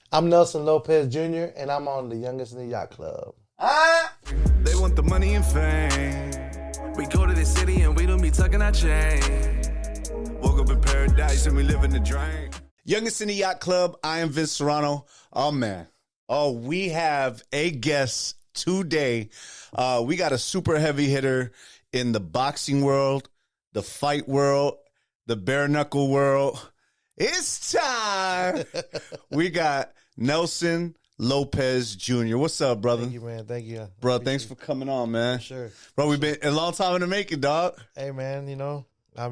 I'm Nelson Lopez Jr., and I'm on the Youngest in the Yacht Club. They want the money and fame. We go to the city and we don't be tucking our chain. Woke up in paradise and we live in the drain. Youngest in the Yacht Club, I am Vince Serrano. Oh, man. Oh, we have a guest today. We got a super heavy hitter in the boxing world, the fight world, the bare knuckle world. It's time. We got Nelson Lopez Jr. What's up, brother? Thank you, man. Thank you. Bro, thanks for coming on, man. Sure. Bro, we've been a long time in the making, dog. Hey, man, I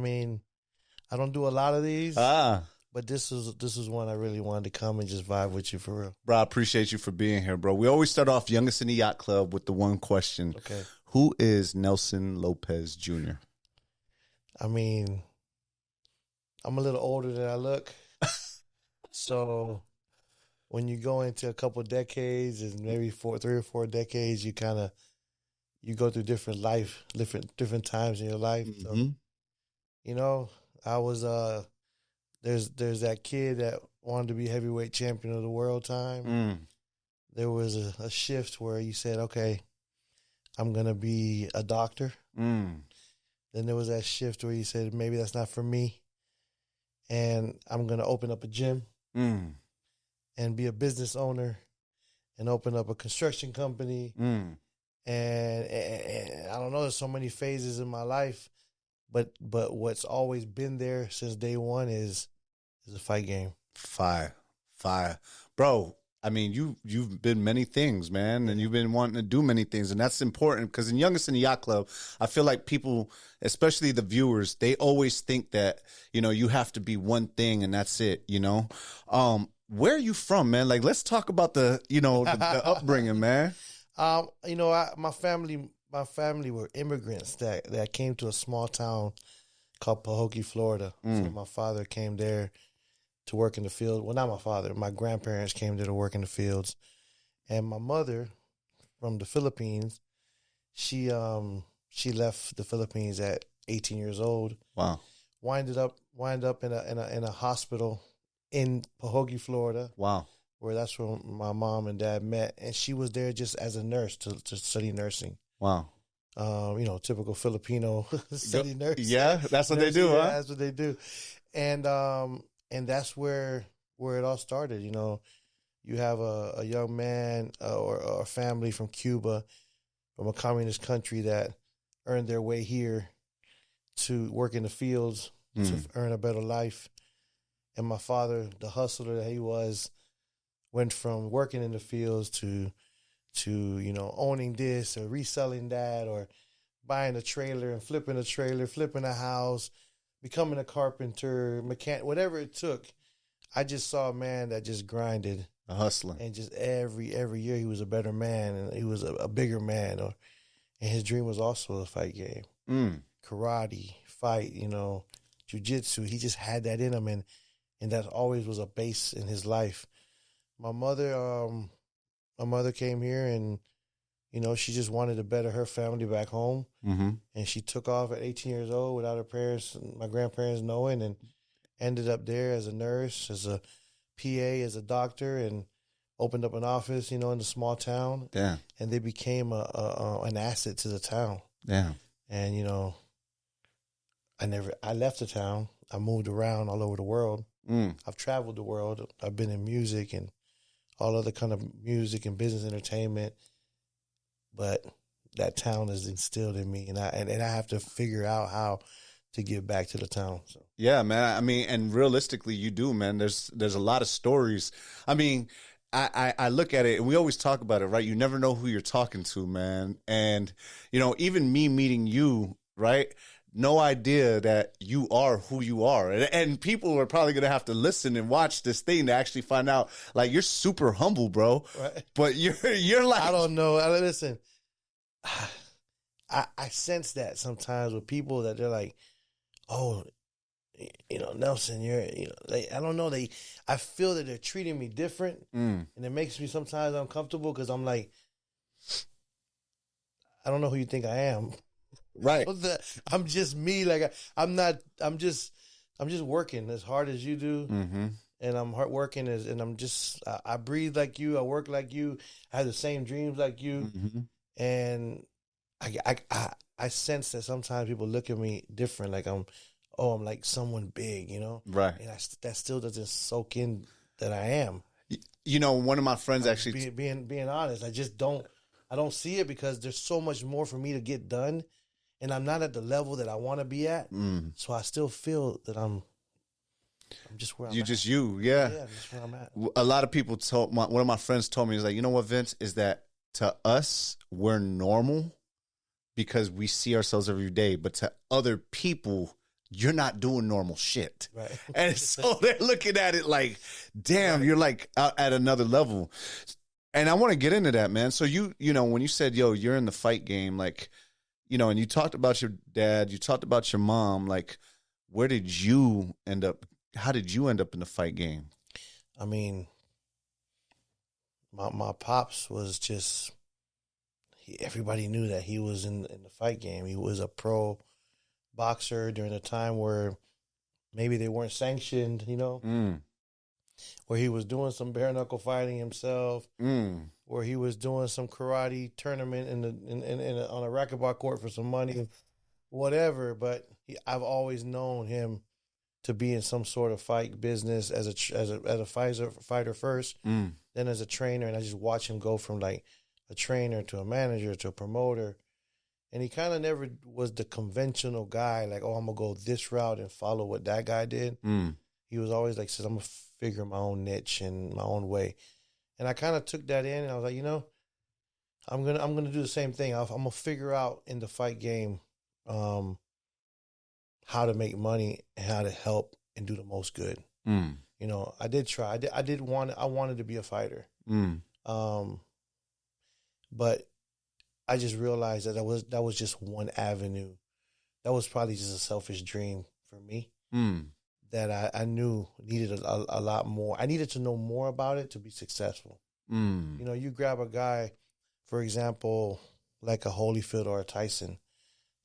don't do a lot of these, but this is one I really wanted to come and just vibe with you for real. Bro, I appreciate you for being here, bro. We always start off Youngest in the Yacht Club with the one question. Okay. Who is Nelson Lopez Jr.? I'm a little older than I look. So when you go into a couple of decades and maybe 3 or 4 decades, you go through different times in your life. Mm-hmm. So, I was there's that kid that wanted to be heavyweight champion of the world time. There was a shift where you said, okay, I'm going to be a doctor. Then there was that shift where you said, maybe that's not for me. And I'm going to open up a gym and be a business owner and open up a construction company. And I don't know, there's so many phases in my life, but what's always been there since day one is a fight game. Fire. Bro, you've been many things, man, and you've been wanting to do many things, and that's important because in Youngest in the Yacht Club, I feel like people, especially the viewers, they always think that, you have to be one thing and that's it, Where are you from, man? Like, let's talk about the upbringing, man. My family were immigrants that came to a small town called Pahokee, Florida. So my father came there to work in the field. Well, not my father. My grandparents came there to work in the fields. And my mother, from the Philippines, she left the Philippines at 18 years old. Wow. Wind up in a hospital in Pahokee, Florida. Wow. Where that's where my mom and dad met. And she was there just as a nurse to study nursing. Wow. Typical Filipino study nursing. Yeah, that's what they do, yeah, huh? That's what they do. And that's where it all started. You have a young man or a family from Cuba, from a communist country that earned their way here to work in the fields to earn a better life. And my father, the hustler that he was, went from working in the fields to owning this or reselling that or buying a trailer and flipping a trailer, flipping a house, becoming a carpenter, mechanic, whatever it took. I just saw a man that just grinded. A hustler. And just every year he was a better man and he was a bigger man. And his dream was also a fight game. Karate, fight, jiu-jitsu. He just had that in him and that always was a base in his life. My mother came here and, she just wanted to better her family back home. Mm-hmm. And she took off at 18 years old without her parents, my grandparents knowing, and ended up there as a nurse, as a PA, as a doctor, and opened up an office, in the small town. Yeah. And they became an asset to the town. Yeah. And, I left the town. I moved around all over the world. I've traveled the world. I've been in music and all other kind of music and business entertainment. But that town is instilled in me, and I have to figure out how to give back to the town. So. Yeah, man. And realistically, you do, man. There's a lot of stories. I look at it, and we always talk about it, right? You never know who you're talking to, man. And even me meeting you, right? No idea that you are who you are. And people are probably going to have to listen and watch this thing to actually find out, like, you're super humble, bro. Right. But you're like... I don't know. Listen, I sense that sometimes with people that they're like, oh, Nelson, I don't know. I feel that they're treating me different. And it makes me sometimes uncomfortable because I'm like, I don't know who you think I am. Right. I'm just me. Like I'm just working as hard as you do. Mm-hmm. and I'm hard working, and I'm just I breathe like you, I work like you, I have the same dreams like you, and I sense that sometimes people look at me different, like I'm like someone big, you know, Right? And that still doesn't soak in that I am. You know, one of my friends actually being honest, I don't see it because there's so much more for me to get done, and I'm not at the level that I want to be at. So I still feel that I'm just where I'm at. You're just you, yeah. Yeah, just where I'm at. A lot of people one of my friends told me, is like, you know what, Vince, is that to us we're normal because we see ourselves every day, but to other people, you're not doing normal shit. Right. And so they're looking at it like, damn, you're like out at another level. And I want to get into that, man. So you know, when you said, yo, you're in the fight game, like, you know, and you talked about your dad, you talked about your mom, like, where did you end up? How did you end up in the fight game? I mean, my pops was just, everybody knew that he was in the fight game. He was a pro boxer during a time where maybe they weren't sanctioned, you know, where he was doing some bare knuckle fighting himself, where he was doing some karate tournament on a racquetball court for some money, whatever. But I've always known him to be in some sort of fight business as a fighter first, then as a trainer, and I just watch him go from like a trainer to a manager to a promoter. And he kind of never was the conventional guy, like, oh, I'm going to go this route and follow what that guy did. He was always like, says, I'm going to figure my own niche and my own way. And I kind of took that in, and I was like, you know, I'm gonna do the same thing. I'm going to figure out in the fight game how to make money and how to help and do the most good. You know, I did try. I wanted to be a fighter. But I just realized that that was just one avenue. That was probably just a selfish dream for me that I knew needed a lot more. I needed to know more about it to be successful. You know, you grab a guy, for example, like a Holyfield or a Tyson.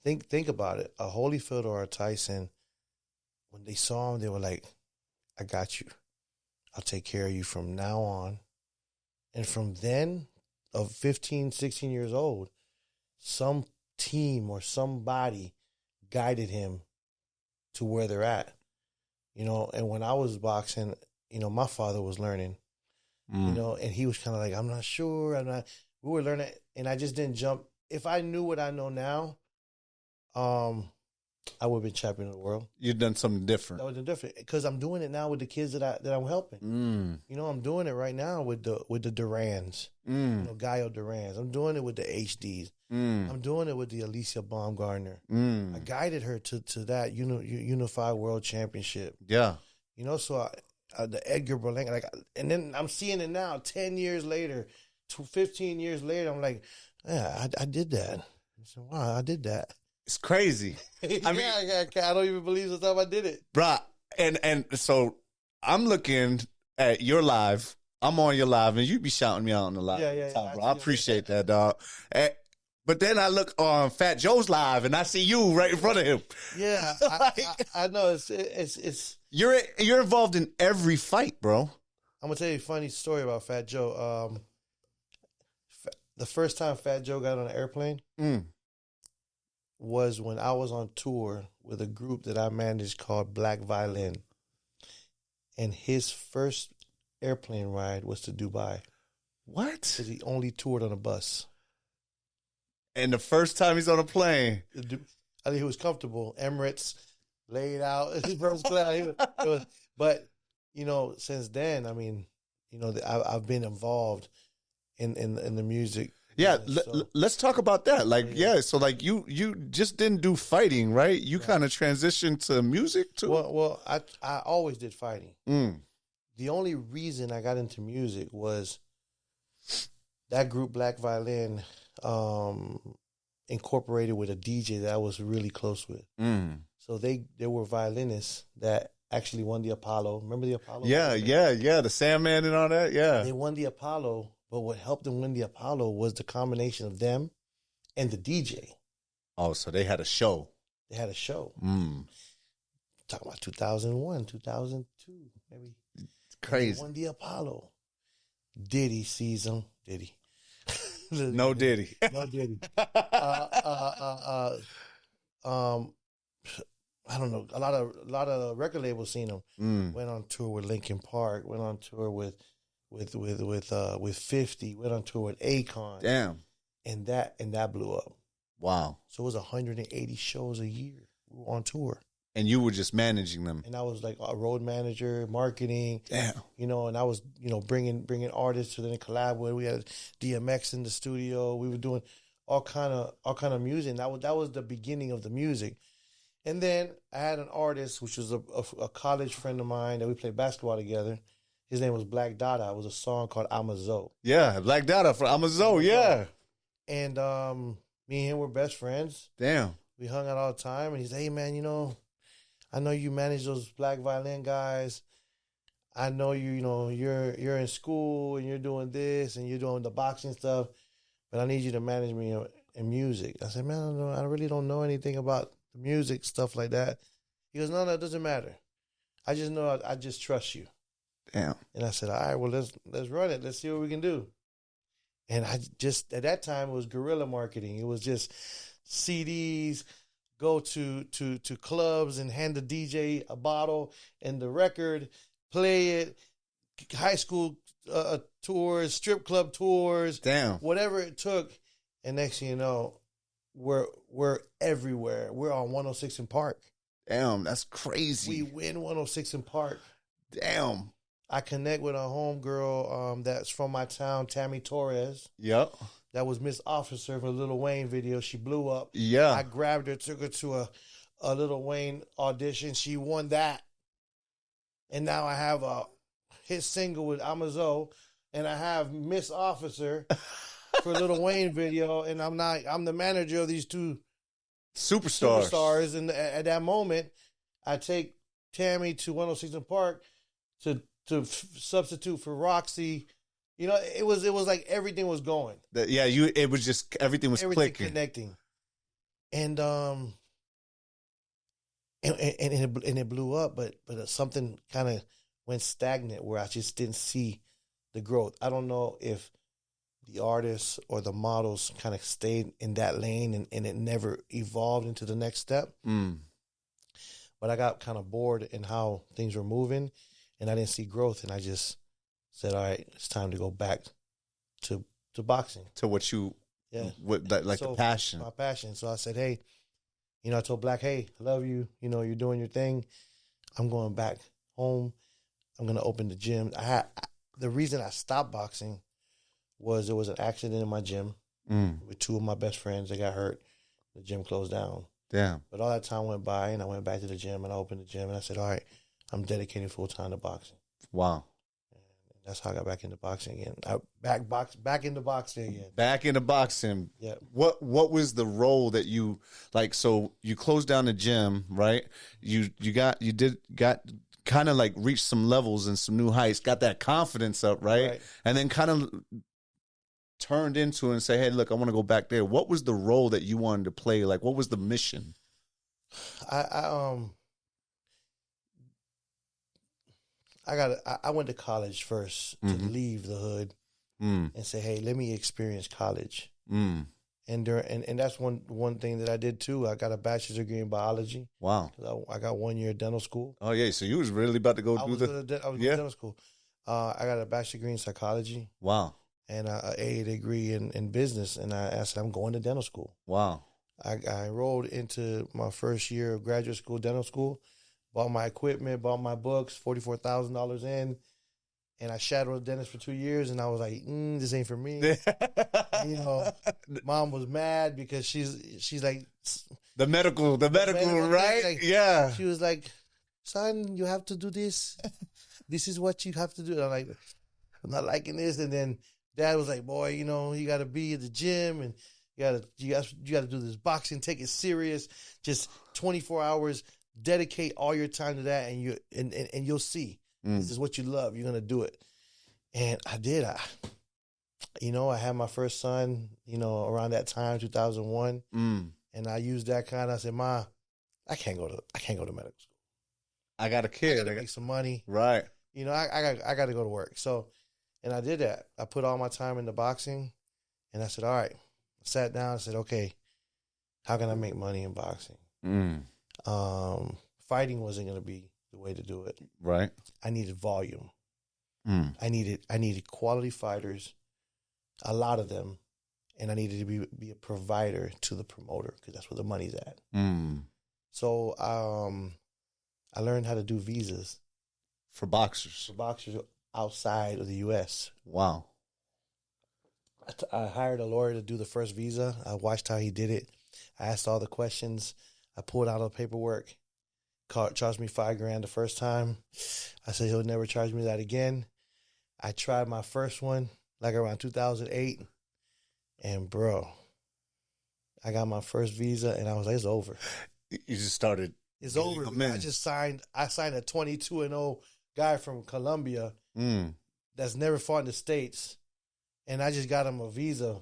Think about it. A Holyfield or a Tyson, when they saw him, they were like, I got you. I'll take care of you from now on. And from then, of 15, 16 years old, some team or somebody guided him to where they're at. You know, and when I was boxing, you know, my father was learning, you know, and he was kind of like, I'm not sure. We were learning, and I just didn't jump. If I knew what I know now, I would have been champion of the world. You've done something different. That would have been different because I'm doing it now with the kids that I'm helping. You know, I'm doing it right now with the Durans, you know, Gaio Durans. I'm doing it with the HDs. I'm doing it with the Alicia Bumgardner. I guided her to that unified world championship. Yeah, you know, so the Edgar Berlanga, like, and then I'm seeing it now, 10 years later, 15 years later. I'm like, yeah, I did that. I said, wow, I did that. It's crazy. I mean, I don't even believe the time I did it, bruh. And so I'm looking at your live. I'm on your live, and you be shouting me out on the live. Yeah. Bro. I appreciate that, dog. But then I look on Fat Joe's live, and I see you right in front of him. Yeah, I know. It's you're involved in every fight, bro. I'm gonna tell you a funny story about Fat Joe. The first time Fat Joe got on an airplane was when I was on tour with a group that I managed called Black Violin. And his first airplane ride was to Dubai. What? Because he only toured on a bus. And the first time he's on a plane. I think he was comfortable. Emirates, laid out, first class. But, you know, since then, I mean, you know, I've been involved in the music. Yeah, So, let's talk about that. Like, yeah, so like you just didn't do fighting, right? You kind of transitioned to music too. Well, I always did fighting. The only reason I got into music was that group Black Violin incorporated with a DJ that I was really close with. So they were violinists that actually won the Apollo. Remember the Apollo? Yeah, the Sandman and all that. Yeah, they won the Apollo. But what helped them win the Apollo was the combination of them and the DJ. Oh, so they had a show. They had a show. Talking about 2001, 2002, maybe. crazy. He won the Apollo. Diddy sees him. Diddy. No Diddy. No Diddy. I don't know. A lot of record labels seen him. Went on tour with Linkin Park. Went on tour with 50. Went on tour with Akon. Damn. And that blew up. Wow. So it was 180 shows a year. We were on tour. And you were just managing them. And I was like a road manager, marketing. Damn. You know, and I was, bringing artists to then collab with. We had DMX in the studio. We were doing all kind of music. That was the beginning of the music. And then I had an artist, which was a college friend of mine that we played basketball together. His name was Black Dada. It was a song called I'm a Zoe. Yeah, Black Dada for I'm a Zoe, yeah. And me and him were best friends. Damn. We hung out all the time. And he said, hey, man, I know you manage those black violin guys. I know you're in school and you're doing this and you're doing the boxing stuff, but I need you to manage me in music. I said, man, I really don't know anything about the music, stuff like that. He goes, no, it doesn't matter. I just know I just trust you. Damn. And I said, all right, well, let's run it. Let's see what we can do. And I just, at that time, it was guerrilla marketing. It was just CDs, go to clubs and hand the DJ a bottle and the record, play it, high school tours, strip club tours. Damn. Whatever it took. And next thing you know, we're everywhere. We're on 106 in Park. Damn, that's crazy. We win 106 in Park. Damn. I connect with a homegirl that's from my town, Tammy Torres. Yep. That was Miss Officer for a Lil Wayne video. She blew up. Yeah. I grabbed her, took her to a Lil Wayne audition. She won that. And now I have a hit single with Amazo, and I have Miss Officer for a Lil Wayne video, and I'm the manager of these two superstars. And at that moment, I take Tammy to 106 in Park to substitute for Roxy. It was like everything was going. It was just everything was clicking, connecting, and it blew up. But something kind of went stagnant where I just didn't see the growth. I don't know if the artists or the models kind of stayed in that lane and it never evolved into the next step. But I got kind of bored in how things were moving. And I didn't see growth, and I just said, all right, it's time to go back to boxing. To what you, the passion. My passion. So I said, hey, I told Black, hey, I love you. You're doing your thing. I'm going back home. I'm going to open the gym. The reason I stopped boxing was there was an accident in my gym with two of my best friends. They got hurt. The gym closed down. Damn. But all that time went by, and I went back to the gym, and I opened the gym, and I said, all right, I'm dedicating full time to boxing. Wow. And that's how I got back into boxing again. Back into boxing again. Back into boxing. Yeah. What was the role that you like? So you closed down the gym, right? You got kind of like reached some levels and some new heights, got that confidence up, right? And then kind of turned into it and say, hey, look, I want to go back there. What was the role that you wanted to play? Like, what was the mission? I went to college first to leave the hood and say, hey, let me experience college. And that's one thing that I did too. I got a bachelor's degree in biology. Wow. I got 1 year dental school. Oh yeah, so you was really about to go I was going to dental school. I got a bachelor's degree in psychology. Wow. And an AA degree in business. And I said, I'm going to dental school. Wow. I enrolled into my first year of graduate school, dental school. Bought my equipment, bought my books, $44,000 in, and I shadowed a dentist for 2 years, and I was like, this ain't for me. Mom was mad because she's like... The medical, right? Like, yeah. She was like, son, you have to do this. This is what you have to do. And I'm like, I'm not liking this. And then Dad was like, boy, you got to be at the gym, and you got to do this boxing, take it serious, just 24 hours, dedicate all your time to that, and you'll see. This is what you love. You're gonna do it, and I did. I had my first son, around that time, 2001, and I used that kind. I said, Ma, I can't go to medical school. I got a kid. I gotta make some money, right? You know, I got to go to work. So, and I did that. I put all my time into boxing, and I said, all right. I sat down and said, okay, how can I make money in boxing? Fighting wasn't going to be the way to do it. Right. I needed volume. I needed quality fighters, a lot of them, and I needed to be a provider to the promoter because that's where the money's at. So I learned how to do visas for boxers. For boxers outside of the U.S. Wow. I hired a lawyer to do the first visa. I watched how he did it. I asked all the questions. I pulled out all the paperwork. Charged me $5,000 the first time. I said he'll never charge me that again. I tried my first one like around 2008, and bro, I got my first visa, and I was like, it's over. You just started. It's over. I signed a 22-0 guy from Colombia that's never fought in the States, and I just got him a visa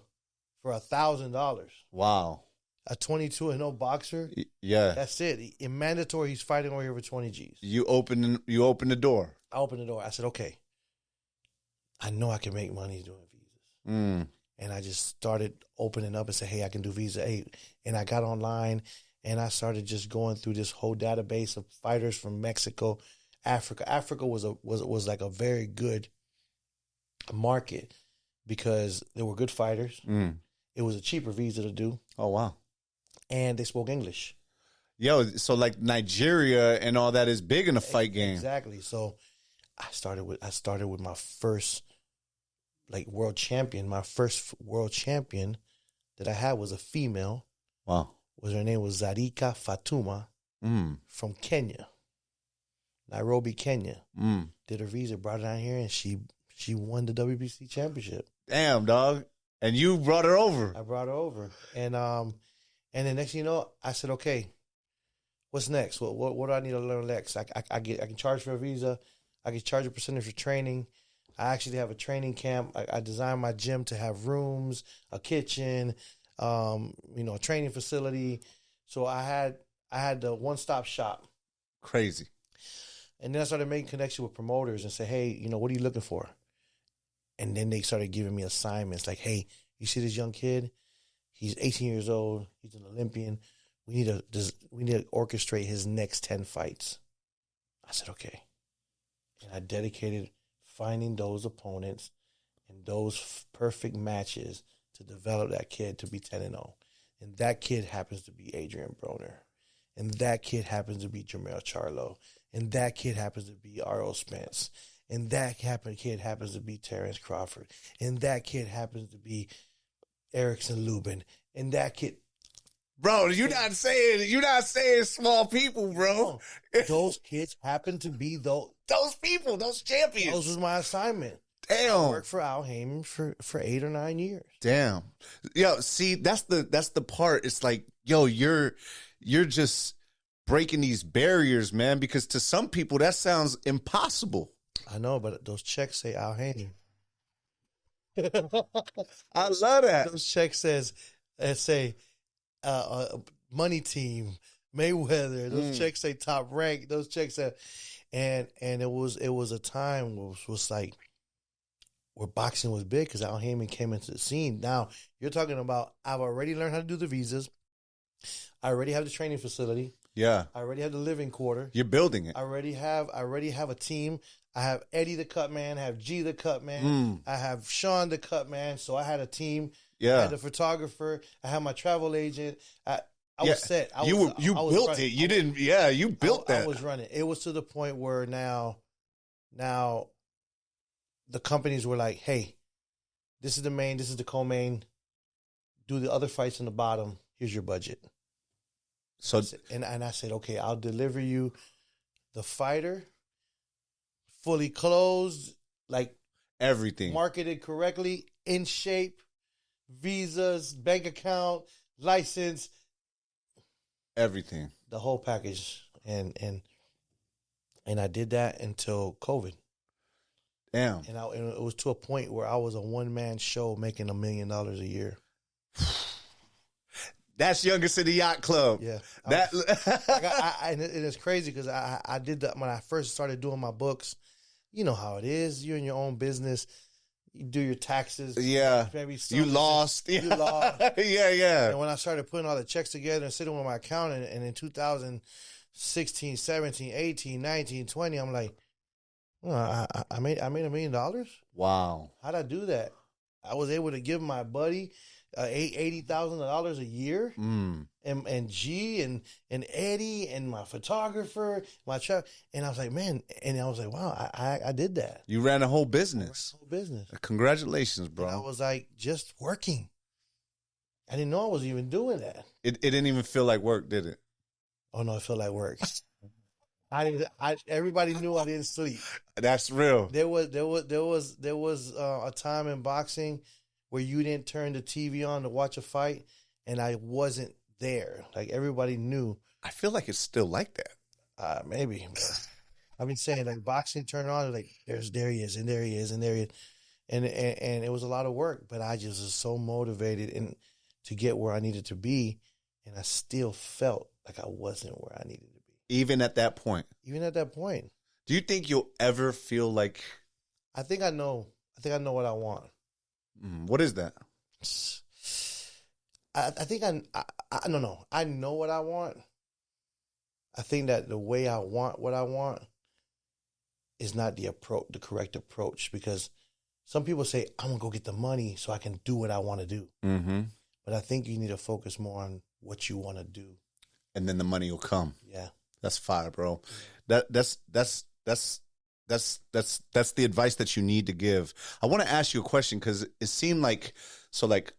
for $1,000. Wow. A 22-0 boxer. Yeah. That's it. In mandatory, he's fighting over here for 20 G's. You open the door. I opened the door. I said, okay, I know I can make money doing visas. And I just started opening up and said, hey, I can do visa 8. And I got online and I started just going through this whole database of fighters from Mexico, Africa. Africa was like a very good market because there were good fighters. It was a cheaper visa to do. Oh, wow. And they spoke English. Yo, so like Nigeria and all that is big in the fight game. Exactly. So I started with my first world champion. My first world champion that I had was a female. Wow. Her name was Zarika Fatuma from Kenya. Nairobi, Kenya. Did her visa, brought her down here, and she won the WBC championship. Damn, dog. And you brought her over. I brought her over. And the next thing you know, I said, okay, what's next? What do I need to learn next? I can charge for a visa. I can charge a percentage for training. I actually have a training camp. I designed my gym to have rooms, a kitchen, a training facility. So I had the one-stop shop. Crazy. And then I started making connections with promoters and say, hey, what are you looking for? And then they started giving me assignments like, hey, you see this young kid? He's 18 years old. He's an Olympian. We need to orchestrate his next 10 fights. I said, okay. And I dedicated finding those opponents and those perfect matches to develop that kid to be 10-0. And that kid happens to be Adrian Broner. And that kid happens to be Jamal Charlo. And that kid happens to be Errol Spence. And that kid happens to be Terrence Crawford. And that kid happens to be Erickson Lubin. And that kid... Bro, you're not saying small people, bro. Those kids happen to be those people, those champions. Those was my assignment. Damn. I worked for Al Heyman for 8 or 9 years. Damn. Yo, see, that's the part. It's like, yo, you're just breaking these barriers, man, because to some people that sounds impossible. I know, but those checks say Al Heyman. I love that. Those checks say money team, Mayweather. Those checks say top rank. Those checks say, and it was a time was like where boxing was big because Al Heyman came into the scene. Now you're talking about I've already learned how to do the visas. I already have the training facility. Yeah. I already have the living quarter. You're building it. I already have a team. I have Eddie the cut man, I have G the cut man, I have Sean the cut man. So I had a team. Yeah. I had the photographer. I had my travel agent. I was set. You built running. it. You didn't. Yeah, you built that. I was running. It was to the point where now the companies were like, hey, this is the main, this is the co-main. Do the other fights in the bottom. Here's your budget. So and I said, okay, I'll deliver you the fighter, fully clothed, like everything, marketed correctly, in shape, visas, bank account, license, everything, the whole package, and I did that until COVID. Damn, and it was to a point where I was a one-man show making $1 million a year. That's youngest in the yacht club. Yeah. That and it's crazy because I did that when I first started doing my books. you know how it is. You're in your own business. You do your taxes. Yeah. Maybe You lost. You lost. Yeah. And when I started putting all the checks together and sitting with my accountant, and in 2016, 17, 18, 19, 20, I'm like, I made $1 million. Wow. How'd I do that? I was able to give my buddy $80,000 a year, and G and Eddie and my photographer, my truck, and I was like, man, and I was like, wow, I did that. You ran a whole business. Congratulations, bro. And I was like just working. I didn't know I was even doing that. It didn't even feel like work, did it? Oh no, it felt like work. Everybody knew I didn't sleep. That's real. There was a time in boxing where you didn't turn the TV on to watch a fight, and I wasn't there. Like, everybody knew. I feel like it's still like that. Maybe. I've been saying, like, boxing turned on, like, there he is, and there he is, and there he is. And it was a lot of work, but I just was so motivated and to get where I needed to be, and I still felt like I wasn't where I needed to be. Even at that point? Even at that point. Do you think you'll ever feel like... I think I know what I want. What is that? I think I don't know. I know what I want. I think that the way I want what I want is not the correct approach, because some people say, I'm going to go get the money so I can do what I want to do. Mm-hmm. But I think you need to focus more on what you want to do. And then the money will come. Yeah. That's fire, bro. That's the advice that you need to give. I want to ask you a question, because it seemed like, so like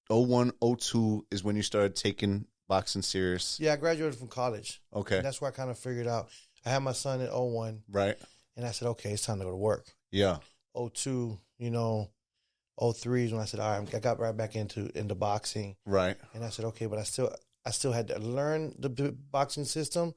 01, 02 is when you started taking boxing serious. Yeah, I graduated from college. Okay. And that's where I kind of figured out. I had my son at 01. Right. And I said, okay, it's time to go to work. Yeah. 02, 03 is when I said, all right, I got right back into boxing. Right. And I said, okay, but I still had to learn the boxing system,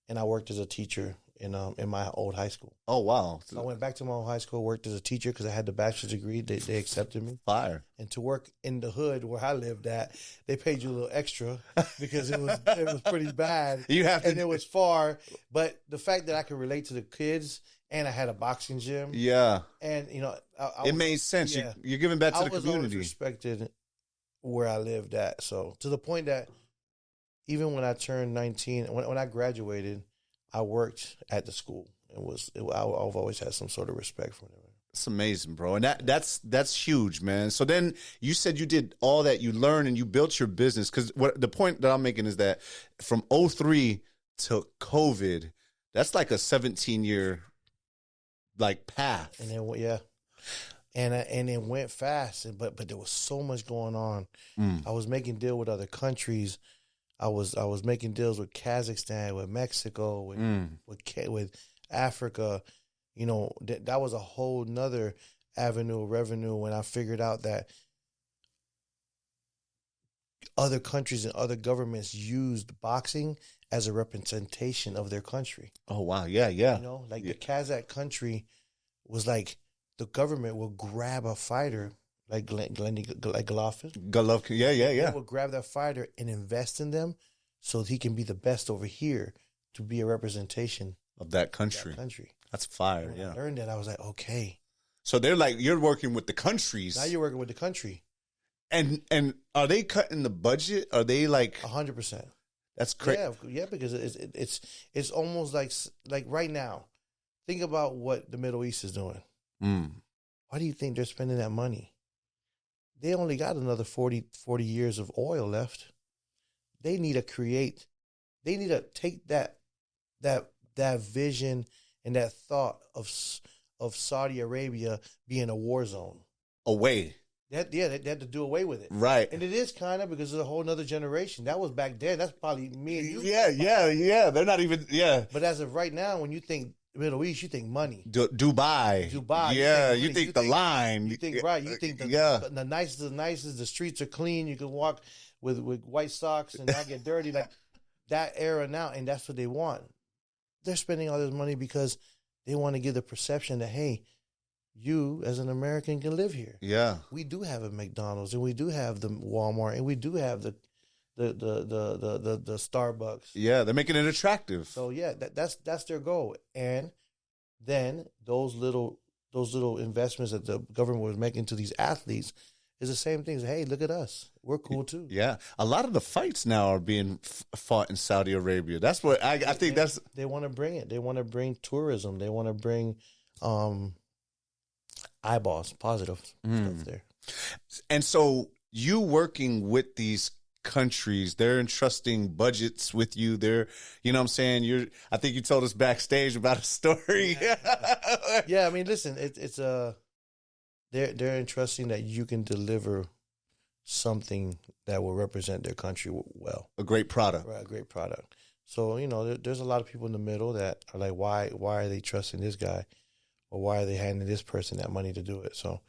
and I worked as a teacher in my old high school. Oh, wow. So I went back to my old high school, worked as a teacher because I had the bachelor's degree. They accepted me. Fire. And to work in the hood where I lived at, they paid you a little extra because it was pretty bad. You have to, and it was far. But the fact that I could relate to the kids, and I had a boxing gym. Yeah. And, it made sense. Yeah. You're giving back to the community. I was always respected where I lived at. So to the point that even when I turned 19, when I graduated, I worked at the school. I've always had some sort of respect for them. It's amazing, bro. And that's huge, man. So then you said you did all that, you learned and you built your business. Because the point that I'm making is that from 03 to COVID, that's like a 17-year path. And then and it went fast, but there was so much going on. I was making deals with other countries. I was making deals with Kazakhstan, with Mexico, with Africa. That was a whole nother avenue of revenue when I figured out that other countries and other governments used boxing as a representation of their country. Oh, wow. Yeah. The Kazakh country was like, the government will grab a fighter like Golovkin. Yeah. They will grab that fighter and invest in them so he can be the best over here to be a representation of that country. That's fire. When I learned that, I was like, okay. So they're like, you're working with the countries. Now you're working with the country. And are they cutting the budget? Are they like 100%? That's crazy. Yeah, because it's almost like right now. Think about what the Middle East is doing. Why do you think they're spending that money? They only got another 40 years of oil left. They need to take that vision and that thought of Saudi Arabia being a war zone away. They had to do away with it. Right. And it is kind of because it's a whole nother generation. That was back then. That's probably me and you. Yeah. They're not even, But as of right now, when you think Middle East, you think money. Dubai. Yeah, you think the line. You think, right. You think the nicest, the streets are clean. You can walk with white socks and not get dirty. Like that era now, and that's what they want. They're spending all this money because they want to give the perception that, hey, you as an American can live here. Yeah. We do have a McDonald's and we do have the Walmart and we do have the Starbucks. Yeah, they're making it attractive. So yeah, that's their goal. And then those little investments that the government was making to these athletes is the same thing. Hey, look at us. We're cool too. Yeah. A lot of the fights now are being fought in Saudi Arabia. That's what I think that's... They want to bring it. They want to bring tourism. They want to bring eyeballs, positive stuff there. And so you working with these countries, they're entrusting budgets with you. They're, you know what I'm saying? I think you told us backstage about a story. Yeah, I mean, listen, it's they're entrusting that you can deliver something that will represent their country well. A great product. Right, a great product. So, there's a lot of people in the middle that are like, why are they trusting this guy? Or why are they handing this person that money to do it? So,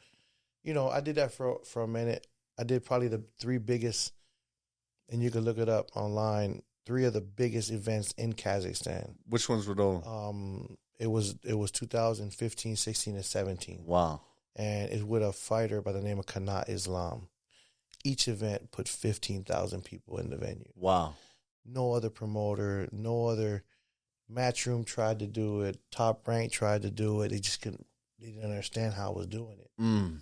I did that for a minute. I did probably the 3 biggest, and you can look it up online, 3 of the biggest events in Kazakhstan. Which ones were those? It was 2015, 16, and 17. Wow. And it's with a fighter by the name of Kanat Islam. Each event put 15,000 people in the venue. Wow. No other promoter, no other Matchroom tried to do it. Top Rank tried to do it. They didn't understand how I was doing it.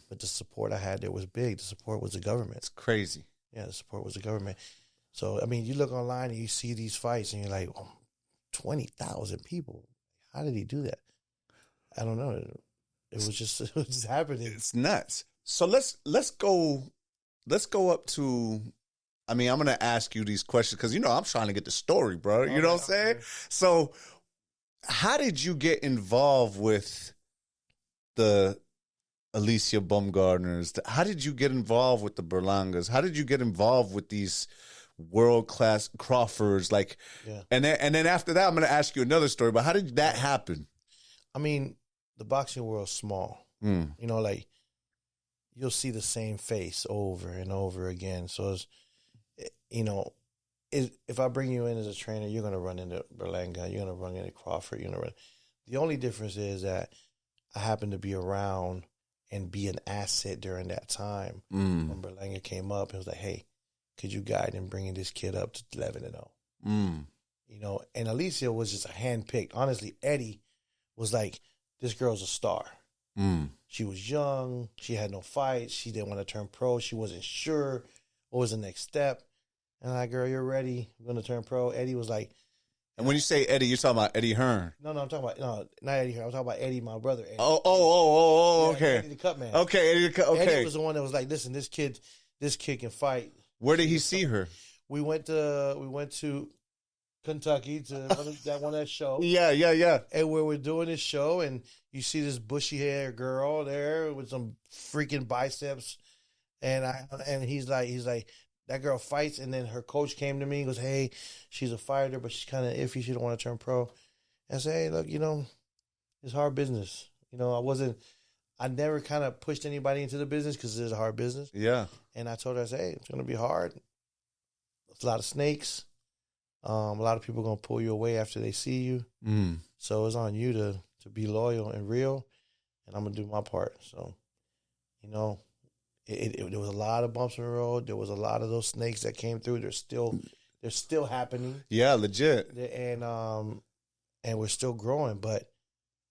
But the support I had there was big. The support was the government. It's crazy. Yeah, the support was the government. So, I mean, you look online and you see these fights and you're like, 20,000 people. How did he do that? I don't know. It was just happening. It's nuts. So let's go up to, I mean, I'm going to ask you these questions because, I'm trying to get the story, bro. You know what I'm saying? So how did you get involved with the Alicia Bumgardners? How did you get involved with the Berlangas? How did you get involved with these world-class Crawfords? And then after that, I'm going to ask you another story, but how did that happen? I mean, the boxing world's small. You'll see the same face over and over again. So, if I bring you in as a trainer, you're going to run into Berlanga, you're going to run into Crawford, The only difference is that I happen to be around and be an asset during that time. When Berlanga came up, it was like, hey, could you guide him bringing this kid up to 11-0? And Alicia was just a handpicked. Honestly, Eddie was like, this girl's a star. She was young. She had no fights. She didn't want to turn pro. She wasn't sure what was the next step. And I'm like, girl, you're ready. You're going to turn pro. Eddie was like. And when you say Eddie, you're talking about Eddie Hearn. No, I'm talking about, not Eddie Hearn. I'm talking about Eddie, my brother. Eddie. Okay. Eddie the Cut Man. Okay, Eddie the Cut, okay. Eddie was the one that was like, listen, this kid can fight. Where did he see her? We went to Kentucky to that show. Yeah. And where we're doing this show, and you see this bushy hair girl there with some freaking biceps, and he's like, that girl fights, and then her coach came to me and goes, hey, she's a fighter, but she's kind of iffy. She don't want to turn pro. And I said, hey, look, it's hard business. I never kind of pushed anybody into the business because it's a hard business. Yeah. And I told her, I said, hey, it's going to be hard. There's a lot of snakes. A lot of people are going to pull you away after they see you. So it's on you to be loyal and real, and I'm going to do my part. So, there was a lot of bumps in the road. There was a lot of those snakes that came through. They're still happening. Yeah, legit. And we're still growing, but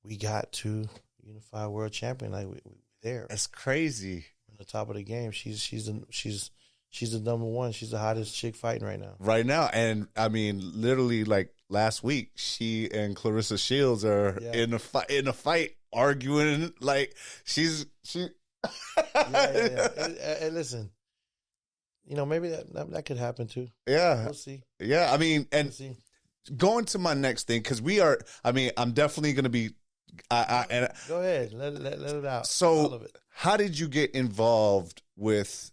we got to unified world champion. Like we're there. That's crazy. We're on the top of the game. She's the number one. She's the hottest chick fighting right now. Right now. And I mean, literally like last week, she and Clarissa Shields are in a fight arguing. Like she And listen, maybe that could happen too. Yeah. We'll see. Yeah. I mean, and we'll see. Going to my next thing, because I'm definitely going to be, go ahead. Let it out. So all of it. How did you get involved with,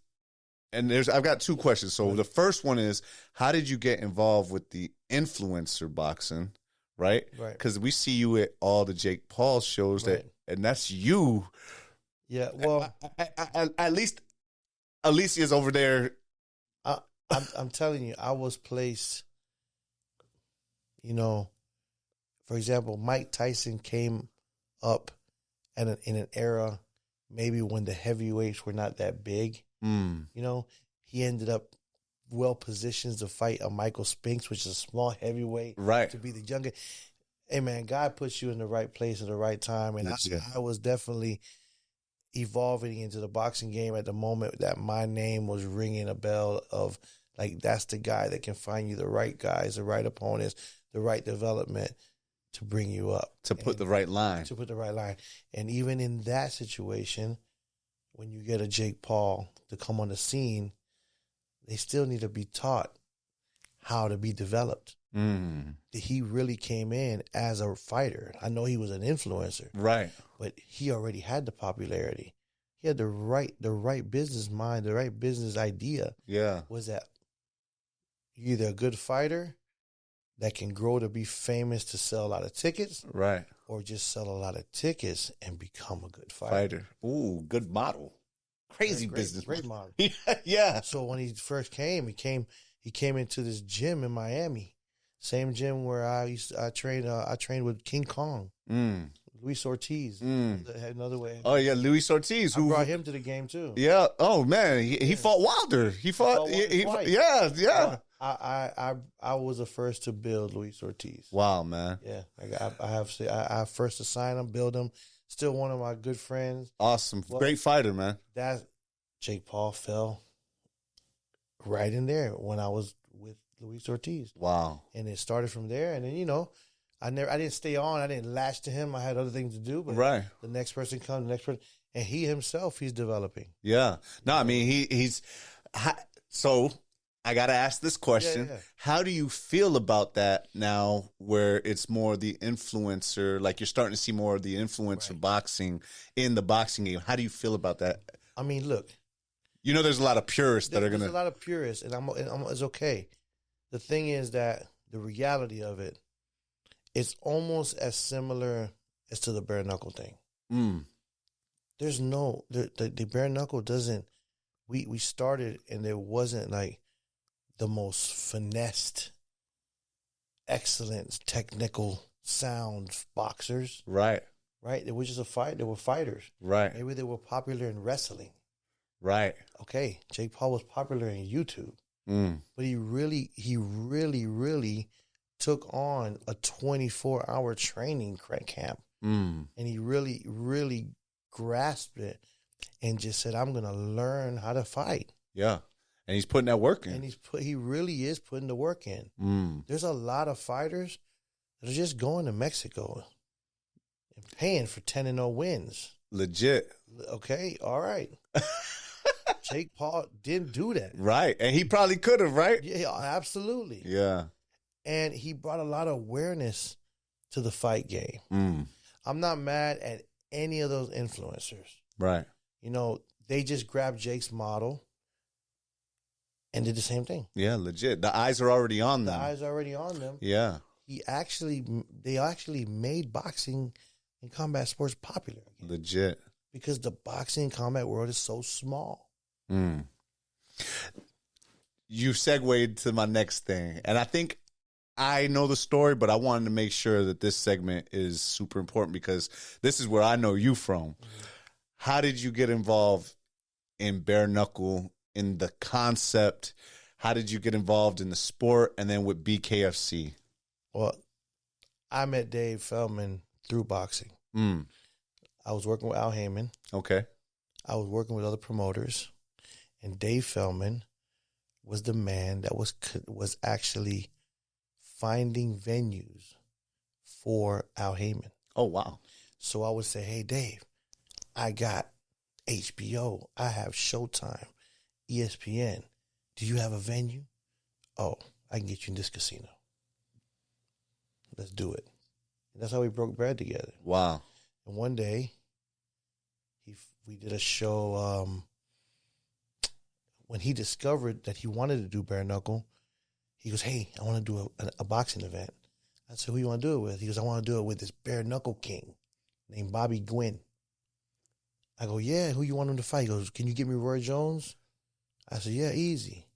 and I've got 2 questions. So the first one is, how did you get involved with the influencer boxing? Right. Because we see you at all the Jake Paul shows and that's you. Yeah. Well, at least Alicia's over there. I'm telling you, I was placed, for example, Mike Tyson came up in an era maybe when the heavyweights were not that big. He ended up well positioned to fight a Michael Spinks, which is a small heavyweight, right? To be the youngest. Hey, man, God puts you in the right place at the right time. And I was definitely evolving into the boxing game at the moment that my name was ringing a bell of, like, that's the guy that can find you the right guys, the right opponents, the right development to bring you up. To put the right line. To put the right line. And even in that situation, when you get a Jake Paul to come on the scene, they still need to be taught how to be developed. He really came in as a fighter. I know he was an influencer. Right. But he already had the popularity. He had the right business mind, the right business idea. Yeah. Was that you're either a good fighter that can grow to be famous to sell a lot of tickets. Right. Or just sell a lot of tickets and become a good fighter. Ooh, good model. Crazy business. Great model. Yeah. So when he first came, he came into this gym in Miami. Same gym where I trained with King Kong. Luis Ortiz. Another way. Oh yeah, Luis Ortiz. Who brought him to the game too. Yeah. Oh man, he fought Wilder. He fought. Yeah. I was the first to build Luis Ortiz. Wow, man. Yeah, I first to sign him, build him. Still one of my good friends. Awesome, great fighter, man. That Jake Paul fell right in there when I was with Luis Ortiz. Wow. And it started from there, and then I didn't stay on. I didn't latch to him. I had other things to do. But right. The next person comes, the next person, and he himself, he's developing. Yeah. No, I mean he's so. I got to ask this question. Yeah. How do you feel about that now where it's more the influencer, like you're starting to see more of the influencer boxing in the boxing game? How do you feel about that? I mean, look. There's a lot of purists that are going to. There's a lot of purists, and it's okay. The thing is that the reality of it, it's almost as similar as to the bare knuckle thing. There's no, the bare knuckle doesn't, we started and there wasn't like the most finessed, excellent, technical sound boxers. Right. Right? It was just a fight. They were fighters. Right. Maybe they were popular in wrestling. Right. Okay. Jake Paul was popular in YouTube. But he really took on a 24-hour training camp. And he really, really grasped it and just said, I'm going to learn how to fight. Yeah. And he's putting that work in. And he really is putting the work in. There's a lot of fighters that are just going to Mexico and paying for 10-0 wins. Legit. Okay, all right. Jake Paul didn't do that. Right. And he probably could have, right? Yeah, absolutely. Yeah. And he brought a lot of awareness to the fight game. I'm not mad at any of those influencers. Right. They just grabbed Jake's model and did the same thing. Yeah, legit. The eyes are already on them. The eyes are already on them. Yeah. They actually made boxing and combat sports popular again. Legit. Because the boxing and combat world is so small. You segued to my next thing. And I think I know the story, but I wanted to make sure that this segment is super important because this is where I know you from. How did you get involved in bare knuckle, in the concept? How did you get involved in the sport and then with BKFC? Well, I met Dave Feldman through boxing. I was working with Al Heyman. Okay. I was working with other promoters. And Dave Feldman was the man that was actually finding venues for Al Heyman. Oh, wow. So I would say, hey, Dave, I got HBO. I have Showtime, ESPN. Do you have a venue? Oh, I can get you in this casino. Let's do it. And that's how we broke bread together. Wow. And one day, we did a show. When he discovered that he wanted to do bare knuckle, he goes, hey, I want to do a boxing event. I said, who you want to do it with? He goes, I want to do it with this bare knuckle king named Bobby Gwynn. I go, yeah, who you want him to fight? He goes, can you give me Roy Jones? I said, yeah, easy.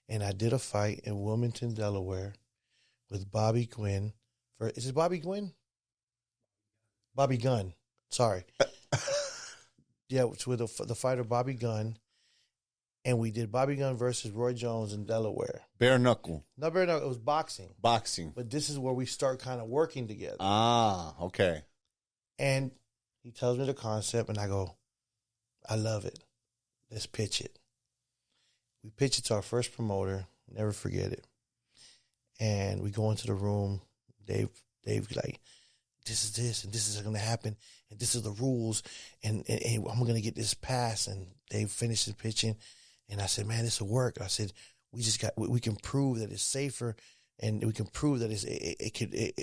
And I did a fight in Wilmington, Delaware with Bobby Gwynn. Is it Bobby Gwynn? Bobby Gunn. Sorry. Yeah, it's with the fighter Bobby Gunn. And we did Bobby Gunn versus Roy Jones in Delaware. Bare knuckle. Not bare knuckle, it was boxing. Boxing. But this is where we start kind of working together. Ah, okay. And he tells me the concept, and I go, I love it. Let's pitch it. We pitch it to our first promoter. Never forget it. And we go into the room. Dave like, this is this, and this is going to happen, and this is the rules, and I'm going to get this pass. And Dave finishes pitching, and I said, man, this will work. I said, we can prove that it's safer, and we can prove that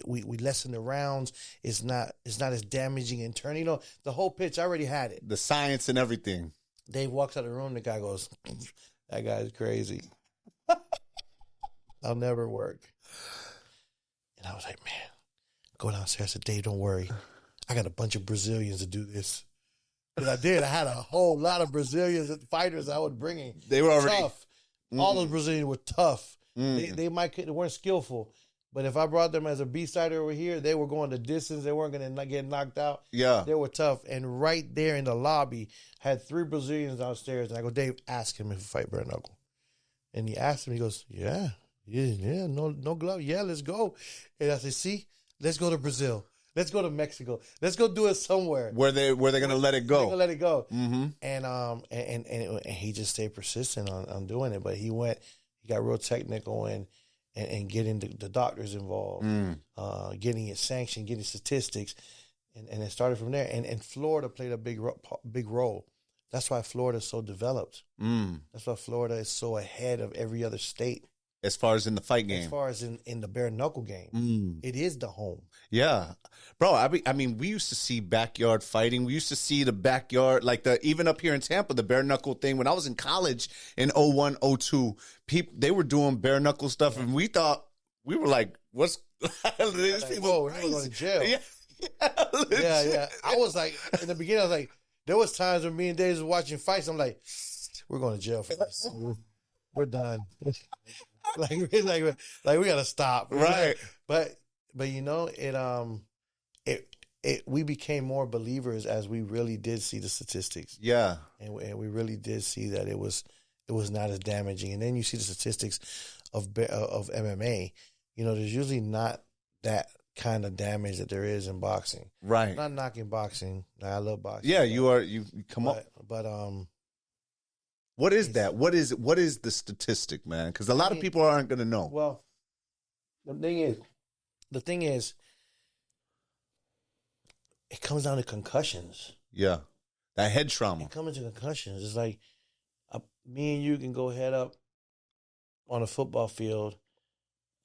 we lessen the rounds. It's not as damaging in turn. You know, the whole pitch, I already had it. The science and everything. Dave walks out of the room. The guy goes, that guy's crazy. I'll never work. And I was like, man, go downstairs. I said, Dave, don't worry. I got a bunch of Brazilians to do this. And I did. I had a whole lot of Brazilians fighters I was bringing. They were already tough. All those Brazilians were tough. They weren't skillful. But if I brought them as a B-sider over here, they were going the distance. They weren't going to get knocked out. Yeah. They were tough. And right there in the lobby, had 3 Brazilians downstairs. And I go, Dave, ask him if he fight bare knuckle. And he asked him, he goes, yeah, no glove. Yeah, let's go. And I said, see, let's go to Brazil. Let's go to Mexico. Let's go do it somewhere. Where they're gonna let it go. They're gonna let it go. Mm-hmm. And he just stayed persistent on doing it. But he got real technical and getting the doctors involved, getting it sanctioned, getting statistics, and it started from there. And Florida played a big role. That's why Florida is so developed. That's why Florida is so ahead of every other state. As far as in the fight game. As far as in the bare knuckle game. It is the home. Yeah. Bro, I mean, we used to see backyard fighting. We used to see the backyard, like even up here in Tampa, the bare knuckle thing. When I was in college in 01, 02, they were doing bare knuckle stuff, and we were like, what's these people we're going to jail. Yeah. Yeah. I was like, in the beginning, I was like, there was times when me and Dave was watching fights. I'm like, we're going to jail for this. We're done. like we gotta stop, right? But you know, we became more believers as we really did see the statistics. Yeah, and we really did see that it was not as damaging. And then you see the statistics of MMA. You know, there's usually not that kind of damage that there is in boxing. Right. I'm not knocking boxing. I love boxing. Yeah, you come up. But what is that? What is the statistic, man? Because a lot of people aren't going to know. Well, the thing is, it comes down to concussions. Yeah, that head trauma. It comes to concussions. It's like me and you can go head up on a football field,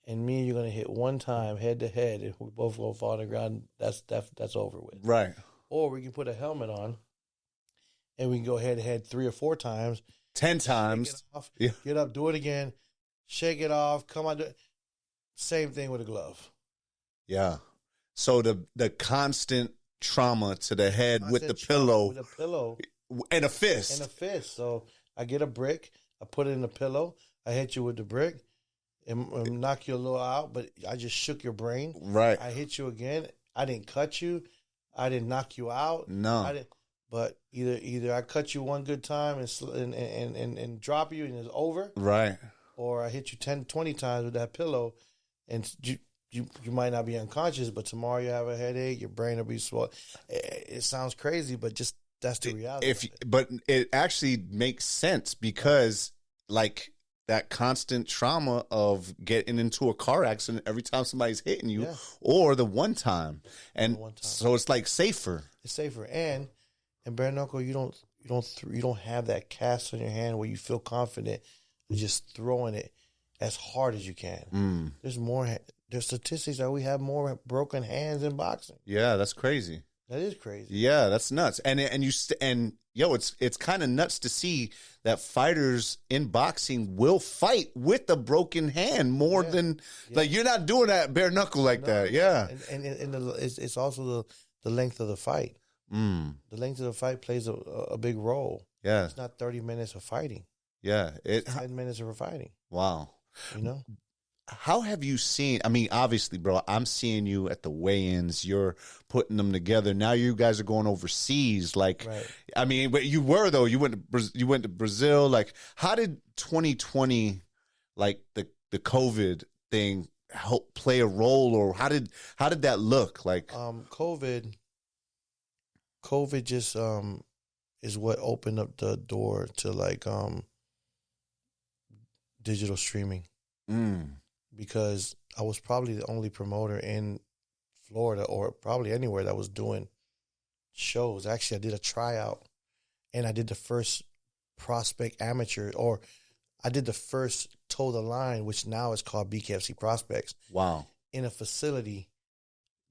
and me and you're going to hit one time head to head, and we both going to fall on the ground. That's over with. Right. Or we can put a helmet on, and we can go head to head 3 or 4 times. 10 times. Get up, do it again, shake it off, come on. Same thing with a glove. Yeah. So the constant trauma to the head with the pillow. With a pillow. And a fist. So I get a brick, I put it in the pillow, I hit you with the brick, and knock you a little out, but I just shook your brain. Right. I hit you again. I didn't cut you. I didn't knock you out. No. I didn't. But either I cut you one good time and drop you and it's over. Right. Or I hit you 10, 20 times with that pillow and you might not be unconscious, but tomorrow you have a headache, your brain will be swollen. It sounds crazy, but just that's the reality. But it actually makes sense because like that constant trauma of getting into a car accident every time somebody's hitting you, or the one time. So it's like safer. It's safer. And in bare knuckle, you don't have that cast on your hand where you feel confident just throwing it as hard as you can. There's statistics that we have more broken hands in boxing. Yeah, that's crazy. That is crazy. Yeah, that's nuts. It's kind of nuts to see that fighters in boxing will fight with a broken hand more than like you're not doing that bare knuckle like that. Yeah, and it's also the length of the fight. The length of the fight plays a big role. Yeah. It's not 30 minutes of fighting. Yeah. It's 10 minutes of fighting. Wow. You know? how have you seen? I mean, obviously, bro, I'm seeing you at the weigh-ins. You're putting them together. Now you guys are going overseas. Like, Right. I mean, but you were though. You went to Brazil. Like, how did 2020, like the COVID thing, help play a role, or how did that look like? COVID just is what opened up the door to like digital streaming. Because I was probably the only promoter in Florida or probably anywhere that was doing shows. Actually, I did a tryout and I did the first prospect amateur, or I did the first toe the line, which now is called BKFC Prospects. Wow. In a facility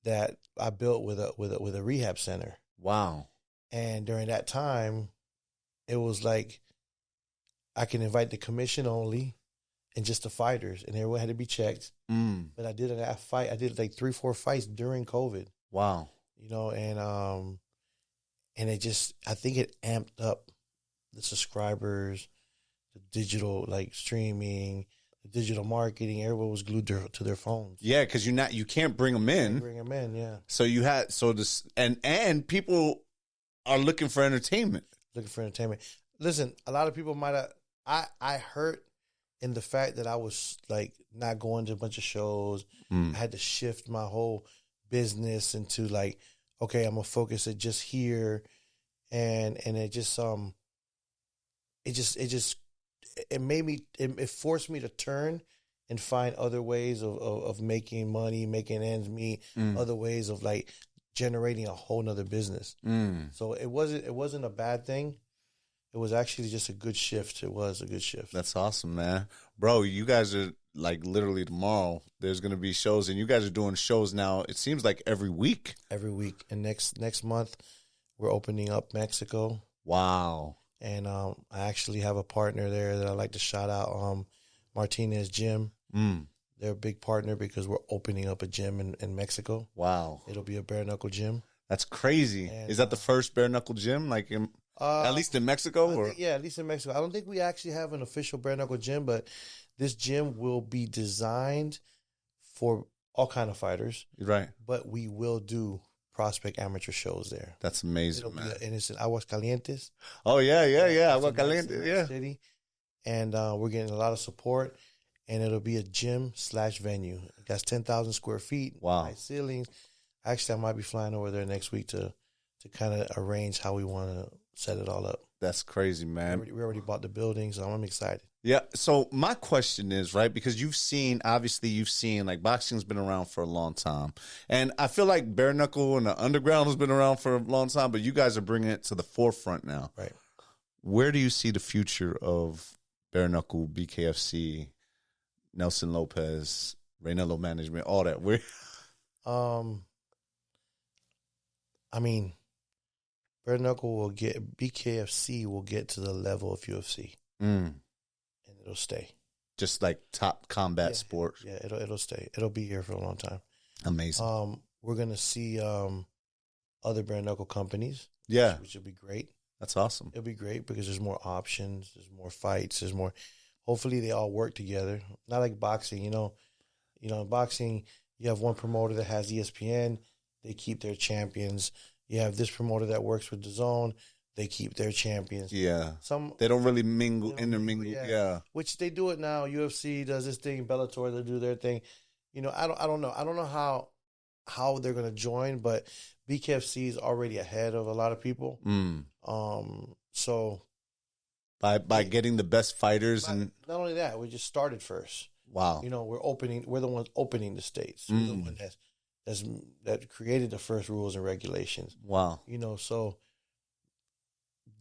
that I built with a rehab center. Wow. And during that time, it was like I can invite the commission only and just the fighters, and everyone had to be checked. But I did that fight. I did like 3-4 fights during COVID. Wow. You know, and it just, I think it amped up the subscribers, the digital like streaming, the digital marketing. Everyone was glued to their phones. Yeah, because you can't bring them in. Bring them in, yeah. So you had and people are looking for entertainment. Looking for entertainment. Listen, a lot of people might have. I hurt in the fact that I was like not going to a bunch of shows. I had to shift my whole business into like, okay, I'm gonna focus it just here, and it just it made me, it forced me to turn and find other ways of making money, making ends meet, other ways of like generating a whole nother business. So it wasn't a bad thing. It was actually just a good shift. It was a good shift. That's awesome, man. Bro, you guys are like literally tomorrow there's going to be shows, and you guys are doing shows now. It seems like every week. Every week. And next month we're opening up Mexico. Wow. And I actually have a partner there that I like to shout out, Martinez Gym. They're a big partner because we're opening up a gym in Mexico. Wow. It'll be a bare knuckle gym. That's crazy. And, is that the first bare knuckle gym? Like at least in Mexico? At least in Mexico. I don't think we actually have an official bare knuckle gym, but this gym will be designed for all kind of fighters. Right. But we will do prospect amateur shows there. That's amazing, man. And it's in Aguascalientes. Oh, yeah. Aguascalientes, Yeah. City. And we're getting a lot of support. And it'll be a gym/venue. It has 10,000 square feet. Wow. High ceilings. Actually, I might be flying over there next week to kind of arrange how we want to set it all up. That's crazy, man. We already bought the building, so I'm excited. Yeah. So my question is, right, because you've seen like boxing's been around for a long time. And I feel like bare knuckle and the underground has been around for a long time, but you guys are bringing it to the forefront now. Right. Where do you see the future of bare knuckle, BKFC, Nelson Lopez, Raynelo Management, all that? Where? I mean, bare knuckle BKFC will get to the level of UFC. And it'll stay. Just like top combat sport. Yeah, it'll stay. It'll be here for a long time. Amazing. We're gonna see other bare knuckle companies. Yeah. Which will be great. That's awesome. It'll be great because there's more options, there's more fights, there's more. Hopefully they all work together. Not like boxing, you know, in boxing you have one promoter that has ESPN, they keep their champions. You have this promoter that works with DAZN, they keep their champions. Yeah. They don't really intermingle. Yeah. Which they do it now. UFC does this thing, Bellator, they do their thing. You know, I don't know. I don't know how they're gonna join, but BKFC is already ahead of a lot of people. So by getting the best fighters, and not only that, we just started first. Wow. You know, we're the ones opening the states. We're the one that created the first rules and regulations. Wow. You know, so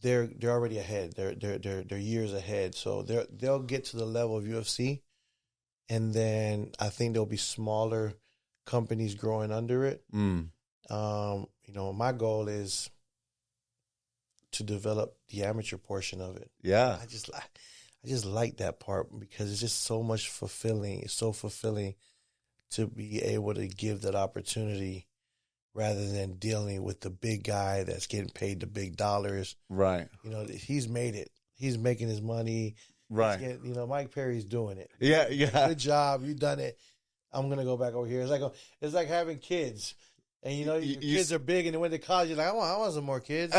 they're already ahead. They're years ahead. So they'll get to the level of UFC, and then I think there'll be smaller companies growing under it. You know, my goal is to develop the amateur portion of it. Yeah. I just like that part because it's just so much fulfilling. It's so fulfilling to be able to give that opportunity rather than dealing with the big guy that's getting paid the big dollars. Right. You know, he's made it. He's making his money. Right. You know, Mike Perry's doing it. Yeah. Good job. You done it. I'm gonna go back over here. It's like having kids. And you know, your kids are big, and they went to college. You're like, I want some more kids.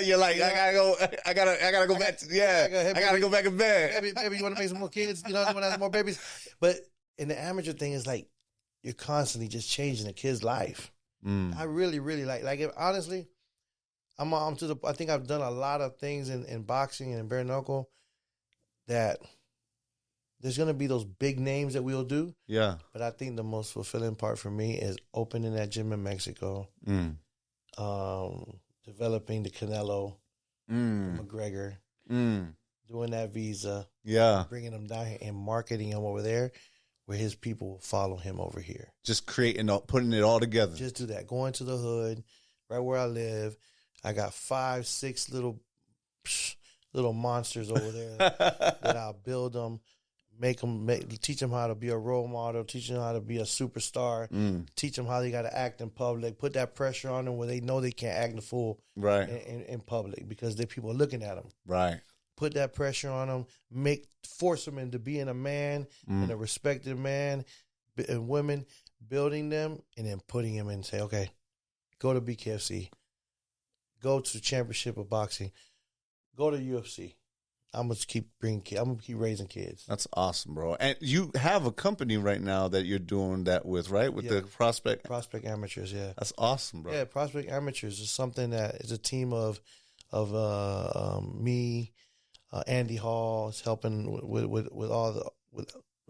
You're like, I gotta go back. I gotta go back in bed. Maybe you want to make some more kids. You know, you want to have more babies. But in the amateur thing, it's like you're constantly just changing a kid's life. I really, really like it. Honestly, I think I've done a lot of things in boxing and in bare knuckle that there's going to be those big names that we'll do. Yeah. But I think the most fulfilling part for me is opening that gym in Mexico, developing the Canelo, McGregor, doing that visa, bringing them down here and marketing him over there where his people will follow him over here. Just putting it all together. Just do that. Going to the hood, right where I live. I got 5, 6 little monsters over there that I'll build them. Teach them how to be a role model, teach them how to be a superstar, teach them how they got to act in public, put that pressure on them where they know they can't act the fool in public because people are looking at them. Right. Put that pressure on them, force them into being a man and a respected man and women, building them and then putting them in and say, okay, go to BKFC, go to the championship of boxing, go to UFC. I'm gonna keep raising kids. That's awesome, bro. And you have a company right now that you're doing that with, right? With the Prospect Amateurs, yeah. That's awesome, bro. Yeah, Prospect Amateurs is something that is a team of me, Andy Hall is helping with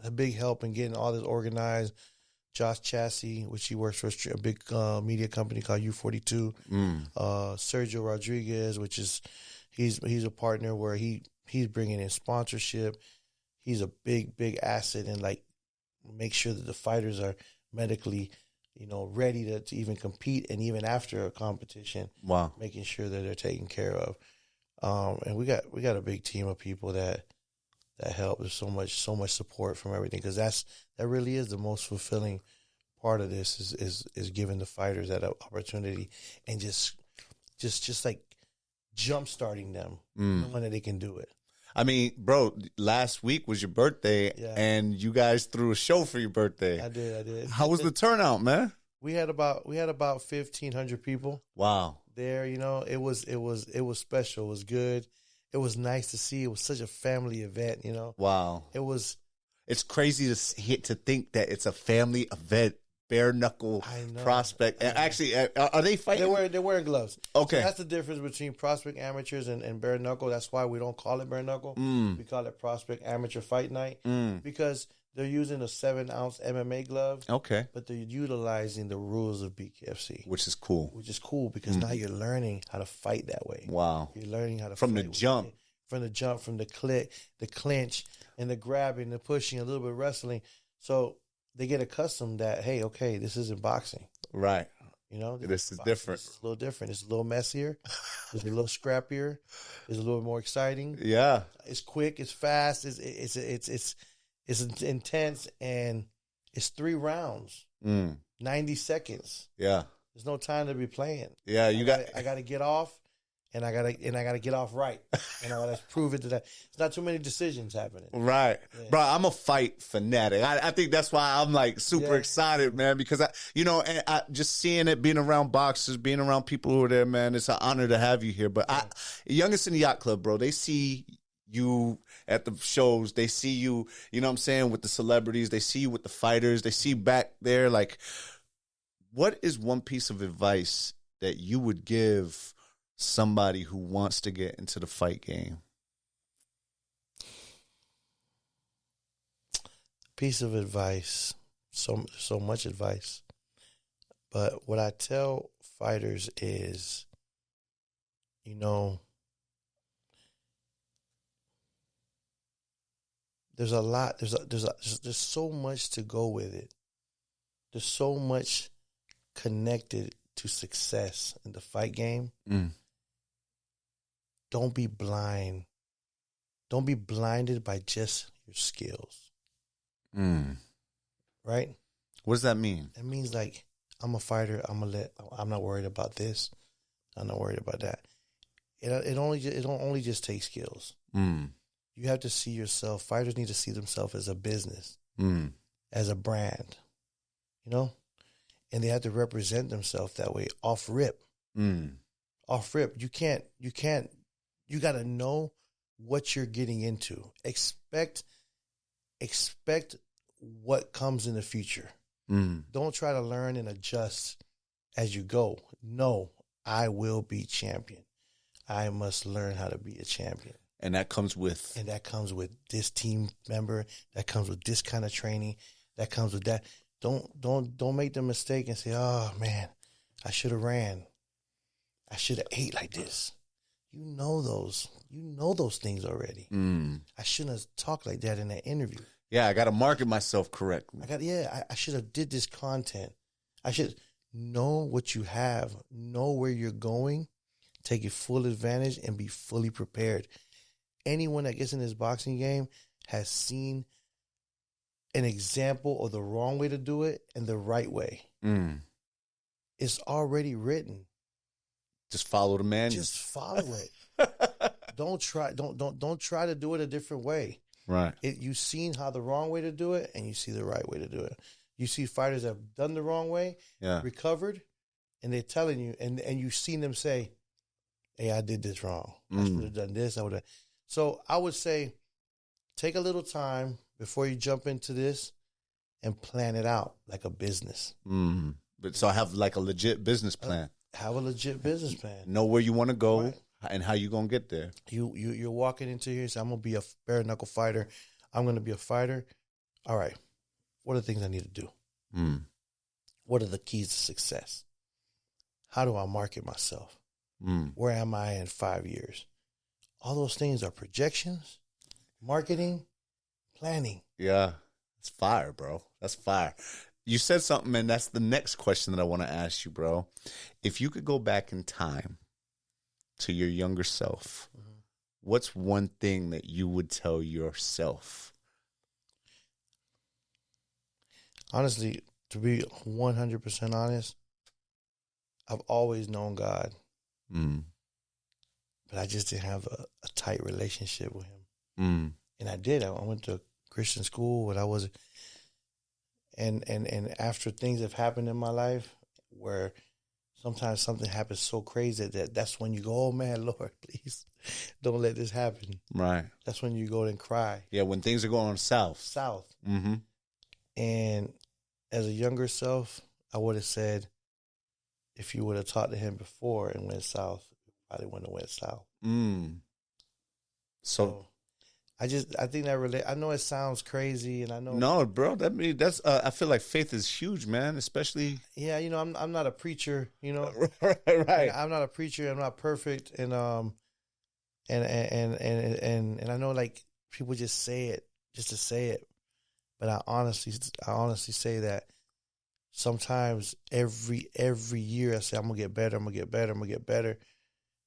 a big help in getting all this organized. Josh Chassis, which he works for a big media company called U42. Sergio Rodriguez, which is he's a partner where he's bringing in sponsorship. He's a big asset and like make sure that the fighters are medically, ready to even compete and even after a competition. Wow. Making sure that they're taken care of. And we got a big team of people that help. There's so much support from everything because that really is the most fulfilling part of this is giving the fighters that opportunity and just like jump starting them knowing that they can do it. I mean, bro, last week was your birthday, and you guys threw a show for your birthday. I did. How was the turnout, man? We had about 1,500 people. Wow. There, it was special. It was good. It was nice to see. It was such a family event, Wow. It's crazy to think that it's a family event. Bare knuckle Prospect. Actually, are they fighting? They're wearing gloves. Okay. So that's the difference between Prospect Amateurs and bare knuckle. That's why we don't call it bare knuckle. We call it Prospect Amateur Fight Night because they're using a 7-ounce MMA glove. Okay. But they're utilizing the rules of BKFC. Which is cool. Because now you're learning how to fight that way. Wow. You're learning how to From the jump. From the clinch, and the grabbing, the pushing, a little bit of wrestling. So they get accustomed that, hey, okay, this isn't boxing. Right. This is different. It's a little different. It's a little messier. It's a little scrappier. It's a little more exciting. Yeah. It's quick. It's fast. It's intense, and it's 3 rounds. 90 seconds. Yeah. There's no time to be playing. Yeah, I got to get off. And I gotta get off right, and I gotta prove it to that. It's not too many decisions happening. Right, bro. I'm a fight fanatic. I think that's why I'm like super excited, man. Because I just seeing it, being around boxers, being around people who are there, man. It's an honor to have you here. But Youngest in the Yacht Club, bro. They see you at the shows. They see you. You know what I'm saying, with the celebrities. They see you with the fighters. They see you back there. Like, what is one piece of advice that you would give somebody who wants to get into the fight game? Piece of advice, so much advice. But what I tell fighters is, there's a lot. There's so much to go with it. There's so much connected to success in the fight game. Don't be blind. Don't be blinded by just your skills. Right? What does that mean? It means like, I'm a fighter. I'm not worried about this. I'm not worried about that. It don't only just take skills. you have to see yourself. Fighters need to see themselves as a business, as a brand, you know, and they have to represent themselves that way. Off rip, off rip. You got to know what you're getting into. Expect what comes in the future. Don't try to learn and adjust as you go. No, I will be champion. I must learn how to be a champion. And that comes with this team member. That comes with this kind of training. That comes with that. Don't make the mistake and say, "Oh man, I should have ran. I should have ate like this." You know those things already. I shouldn't have talked like that in that interview. Yeah, I got to market myself correctly. I should have did this content. I should know what you have, know where you're going, take it full advantage, and be fully prepared. Anyone that gets in this boxing game has seen an example of the wrong way to do it and the right way. It's already written. Just follow the manual. Just follow it. Don't try to do it a different way. Right. You've seen how the wrong way to do it, and you see the right way to do it. You see fighters that have done the wrong way, recovered, and they're telling you, and you've seen them say, "Hey, I did this wrong. I should have done this. I would have." So I would say, take a little time before you jump into this, and plan it out like a business. But so I have like a legit business plan. Have a legit business plan. Know where you want to go and how you gonna get there. You're walking into here and say, "I'm gonna be a bare knuckle fighter. I'm gonna be a fighter." All right. What are the things I need to do? What are the keys to success? How do I market myself? Where am I in 5 years? All those things are projections, marketing, planning. Yeah. It's fire, bro. That's fire. You said something, and that's the next question that I want to ask you, bro. If you could go back in time to your younger self, what's one thing that you would tell yourself? Honestly, to be 100% honest, I've always known God. But I just didn't have a tight relationship with him. And I did. I went to Christian school, and I was, and after things have happened in my life where sometimes something happens so crazy that's when you go, "Oh man, Lord, please don't let this happen." Right. That's when you go and cry. Yeah, when things are going south. And as a younger self, I would have said, if you would have talked to him before and went south, it probably wouldn't have went south. So I think that I know it sounds crazy, and I know no, bro. That's I feel like faith is huge, man. Especially you know, I'm not a preacher, you know. Right. I'm not a preacher. I'm not perfect, and I know like people just say it just to say it, but I honestly say that sometimes every year I say I'm gonna get better, I'm gonna get better, I'm gonna get better.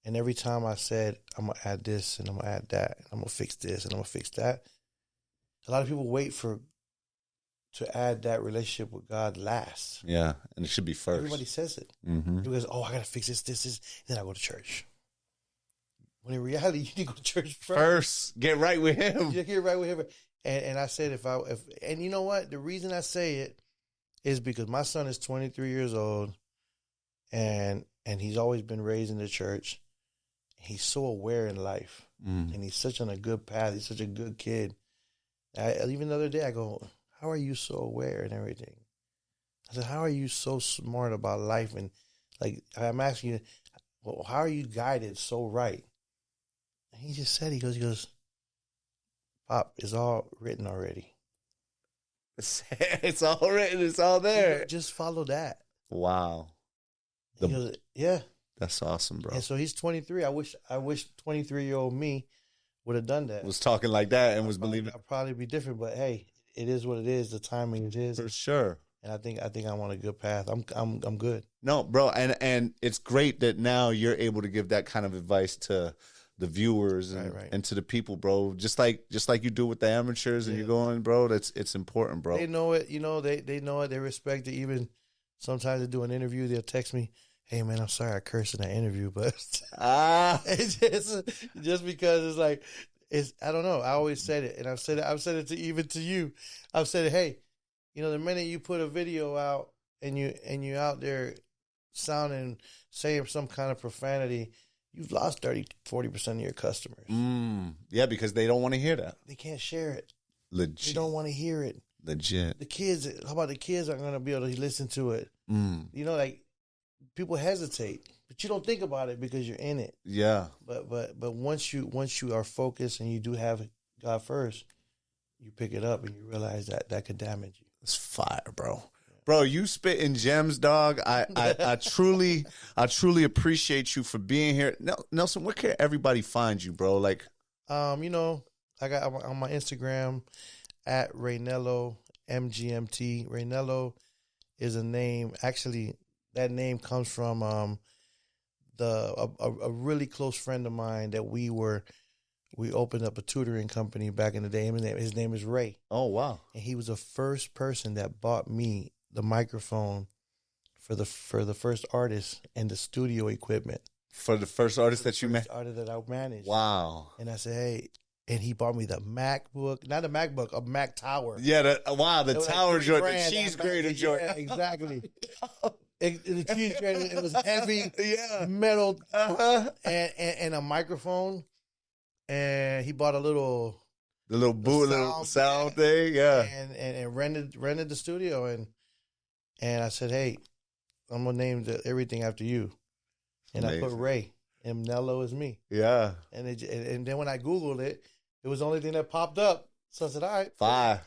And every time I said, I'm going to add this and I'm going to add that, and I'm going to fix this and I'm going to fix that, a lot of people wait to add that relationship with God last. Yeah, and it should be first. Everybody says it. Because, "Oh, I got to fix this, and then I go to church." When in reality, you need to go to church first. Get right with him. You get right with him. And I said, and you know what? The reason I say it is because my son is 23 years old, and he's always been raised in the church. He's so aware in life, and he's such on a good path. He's such a good kid. Even the other day, I go, "How are you so aware and everything?" I said, "How are you so smart about life?" And like, I'm asking you, "Well, how are you guided so right?" And he just said, he goes, "Pop, it's all written already. It's all written. It's all there. Just follow that." Wow. He goes, "Yeah." That's awesome, bro. And so he's 23. I wish 23-year-old me would have done that. Was talking like that and was believing. I'd probably be different, but hey, it is what it is. The timing it is. For sure. And I think I'm on a good path. I'm good. No, bro, and it's great that now you're able to give that kind of advice to the viewers and to the people, bro. Just like you do with the amateurs and you're going, bro. It's important, bro. They know it. You know, they know it. They respect it. Even sometimes they do an interview, they'll text me, "Hey man, I'm sorry I cursed in that interview," but it's just because it's like I don't know. I always said it, and I've said it to even to you. I've said it. Hey, you know, the minute you put a video out and you out there saying some kind of profanity, you've lost 30-40% of your customers. Yeah, because they don't want to hear that. They can't share it. Legit. They don't want to hear it. Legit. The kids, how about the kids aren't going to be able to listen to it? You know, like, people hesitate, but you don't think about it because you're in it. Yeah. But once you are focused and you do have God first, you pick it up and you realize that could damage you. It's fire, bro. Bro, you spitting gems, dog. I truly appreciate you for being here. Nelson, where can everybody find you, bro? Like, you know, I got on my Instagram at Raynelo MGMT. Raynelo is a name. Actually, that name comes from a really close friend of mine that we opened up a tutoring company back in the day. His name is Ray. Oh, wow. And he was the first person that bought me the microphone for the first artist and the studio equipment. For the first artist that you met? Artist that I managed. Wow. And I said, hey, and he bought me the MacBook, not a MacBook, a Mac Tower. Yeah, the tower like joint, the cheese grater joint. Yeah, exactly. The cheese grater, it was heavy, yeah, metal, and a microphone. And he bought the little sound thing, yeah, and rented the studio, and I said, hey, I'm gonna name everything after you, and amazing. I put Ray, and Nello is me, yeah, and then when I Googled it, it was the only thing that popped up. So I said, all right, fire.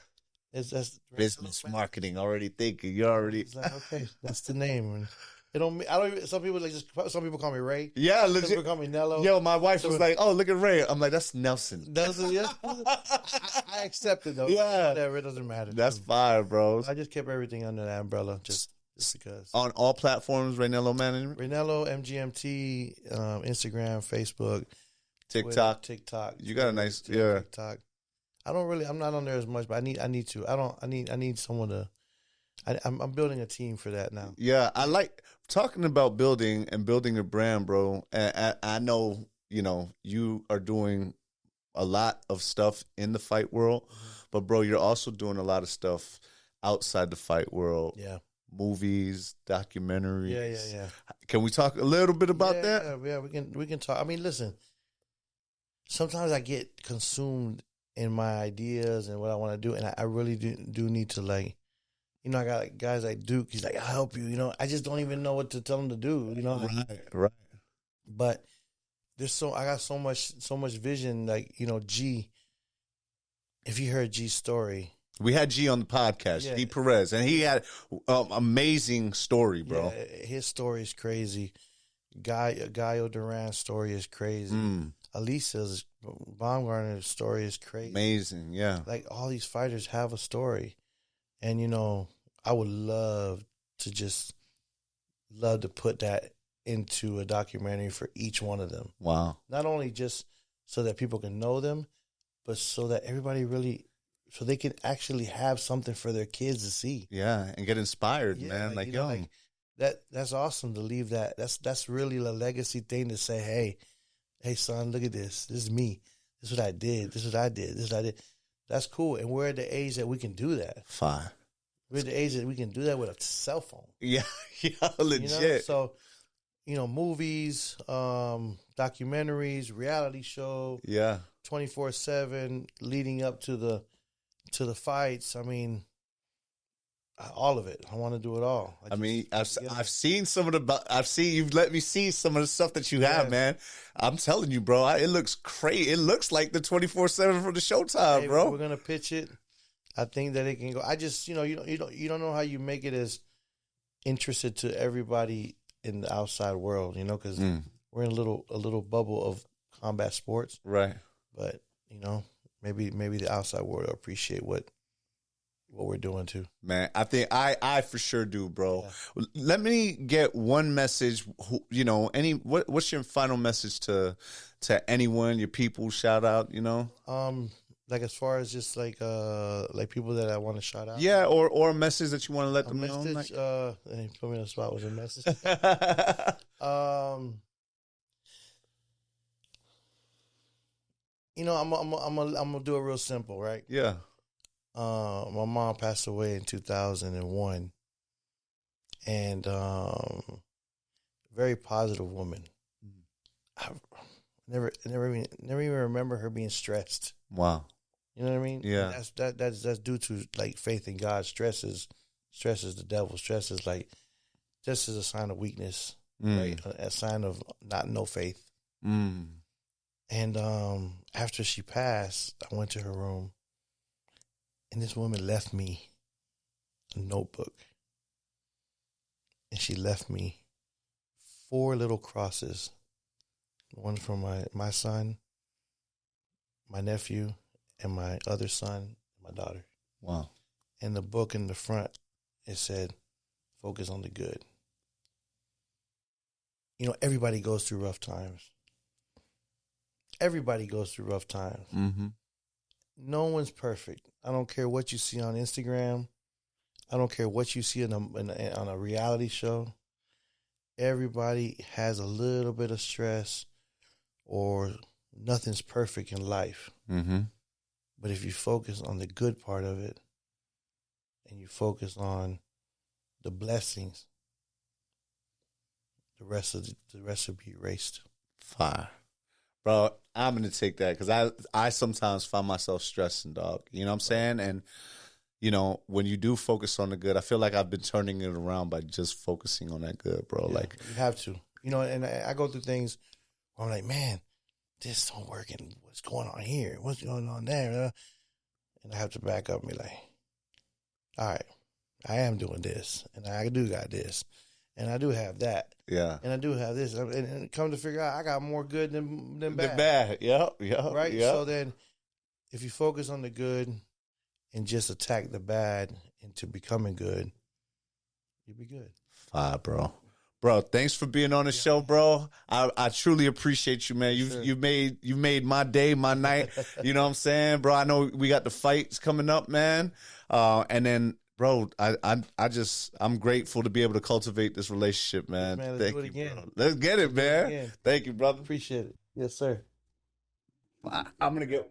That's business marketing. Already thinking. You already. It's like, okay, that's the name. And I don't even. Some people call me Ray. Yeah, legit. Some people call me Nello. Yo, my wife was like, "Oh, look at Ray." I'm like, "That's Nelson." Yeah. I accept it though. Yeah, whatever. It doesn't matter. That's fire, bro. I just kept everything under that umbrella, just because. On all platforms, Raynelo Management. Raynelo MGMT, Instagram, Facebook, TikTok. Twitter, TikTok. You got a nice TikTok. I'm not on there as much, but I need to. I need someone to. I'm building a team for that now. Yeah, I like talking about building a brand, bro. And I know, you are doing a lot of stuff in the fight world, but bro, you're also doing a lot of stuff outside the fight world. Yeah. Movies, documentaries. Yeah. Can we talk a little bit about that? Yeah, we can talk. I mean, listen. Sometimes I get consumed in my ideas and what I want to do, and I really do need to, like, I got like guys like Duke. He's like, I'll help you. I just don't even know what to tell him to do. Right. But I got so much vision. Like, G. If you heard G's story, we had G on the podcast, G Perez, and he had amazing story, bro. Yeah, his story is crazy. Gaio Duran's story is crazy. Alicia Bumgardner's story is crazy. Amazing, yeah. Like, all these fighters have a story. And, I would love to put that into a documentary for each one of them. Wow. Not only just so that people can know them, but so that everybody so they can actually have something for their kids to see. Yeah, and get inspired, man. Like, young. That's awesome to leave that. That's really a legacy thing to say, hey, son, look at this. This is me. This is what I did. This is what I did. This is what I did. That's cool. And we're at the age that we can do that. Fine. We're at the age that we can do that with a cell phone. Yeah, legit. So, movies, documentaries, reality show. Yeah. 24/7 leading up to the fights. I mean, all of it. I want to do it all. I've seen some of you've let me see some of the stuff that you have, man. I'm telling you, bro, it looks crazy. It looks like the 24/7 from the Showtime, bro. We're gonna pitch it. I think that it can go. I just, you don't know how you make it as interested to everybody in the outside world, because we're in a little bubble of combat sports, right? But maybe the outside world will appreciate what we're doing too. Man, I think I for sure do, bro. Yeah. Let me get one message. What's your final message to anyone, your people? Shout out, Like, as far as just like people that I want to shout out. Yeah, or a message that you want to let them know. Like, put me on the spot with a message. You know, I'm gonna do it real simple, right? Yeah. My mom passed away in 2001, and very positive woman. I never even remember her being stressed. Wow. You know what I mean? Yeah. That's due to like faith in God. Stress is the devil. Stress is like just as a sign of weakness, right? A sign of no faith. And after she passed, I went to her room, and this woman left me a notebook, and she left me 4 little crosses. One for my son, my nephew, and my other son, my daughter. Wow. And the book in the front, it said, focus on the good. You know, everybody goes through rough times. Everybody goes through rough times. Mm-hmm. No one's perfect. I don't care what you see on Instagram. I don't care what you see on a reality show. Everybody has a little bit of stress, or nothing's perfect in life. Mm-hmm. But if you focus on the good part of it, and you focus on the blessings, the rest will be erased. Fire. Bro, I'm going to take that because I sometimes find myself stressing, dog. You know what I'm saying? And, you know, when you do focus on the good, I feel like I've been turning it around by just focusing on that good, bro. Yeah, like, you have to. You know, and I go through things where I'm like, man, this don't work, and what's going on here? What's going on there? And I have to back up and be like, all right, I am doing this, and I do got this, and I do have that. yeah. And I do have this. And come to figure out, I got more good than bad. The bad. Yep. Right? Yep. So then, if you focus on the good and just attack the bad into becoming good, you'll be good. Fire, bro. Bro, thanks for being on the show, bro. I truly appreciate you, man. You made my day, my night. You know what I'm saying, bro? I know we got the fights coming up, man. And then, bro, I'm grateful to be able to cultivate this relationship, man. Man, let's Thank do it you, again. bro. Let's get it, man. Thank you, brother. Appreciate it. Yes, sir. I'm gonna get.